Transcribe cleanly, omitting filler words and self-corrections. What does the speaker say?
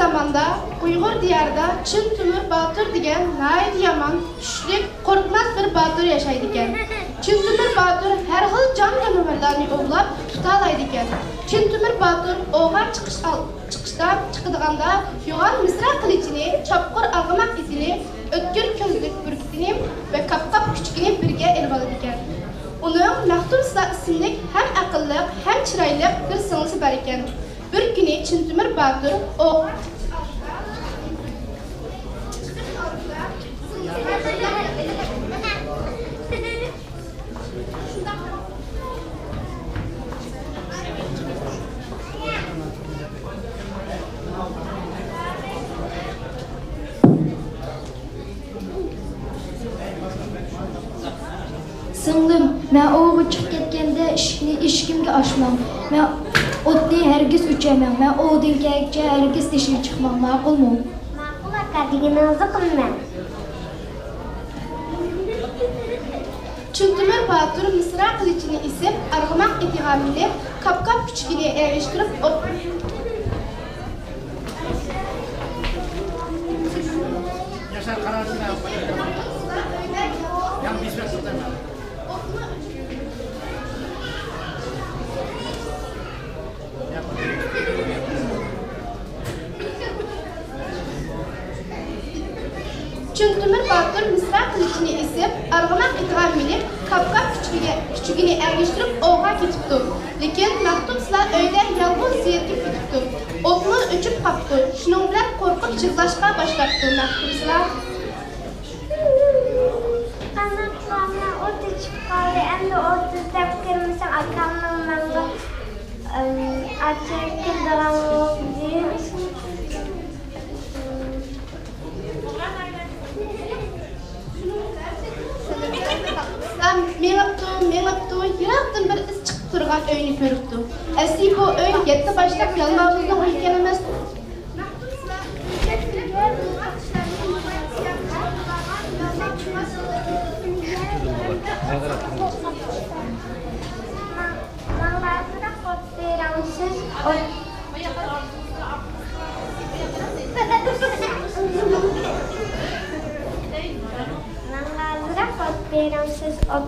Zamanda Uyghur diyarida Chin Temur Botir degan nayt yaman, kuchlik, qo'rqmas bir botir yashaydi ekan. Chin Temur Botir har xil jon jonivorlarni ovlab tuta oladi ekan. Chin Temur Botir o'g'a chiqishdan chiqadiganda yo'g'on misra qilichini, chopqir arg'amoq itini, o'tkir ko'zlik burkitini va qapqap kuchugini birga elib oladi ekan. Uning Maxtum ismli ham aqlli, ham chiroyli bir singlisi bor ekan. Bir kuni Chin Temur Botir Singlim, men o'g'ri chiqib ketganda eshigimga ochmang. Men o'tni hargiz o'chaman. Men o'g'dan kelguncha hargiz teshib chiqmang, ma'qulmi? Ma'qul aka, deganingizni qilaman. Chin Temur Botir misra qilichini isib, arg'amoq itiga minib, qapqap kuchugini erishtirib Yaşar kararını yan bizmek tutamam. Chin Temur Botir misra qilichini isib, arg'amoq itiga minib, qapqap kuchugini erishtirib o'g'a ketibdi. Lekin Maxtumslar uyda yolg'iz zerikib ketibdi. O'tni o'chib qolibdi. Shuning bilan qo'rqib yig'lashga boshlabdi Maxtumslar. Anaqlarni o'ti chiqib qoldi. Endi o'ti tepkirmasam akamning menga achchiqligini Mengaptu, yiroqdan bir iz chiqib turgan uyni ko'ribdi. Asli bu uy yetti boshlab yalmog'izning uyi ekan emas. Siz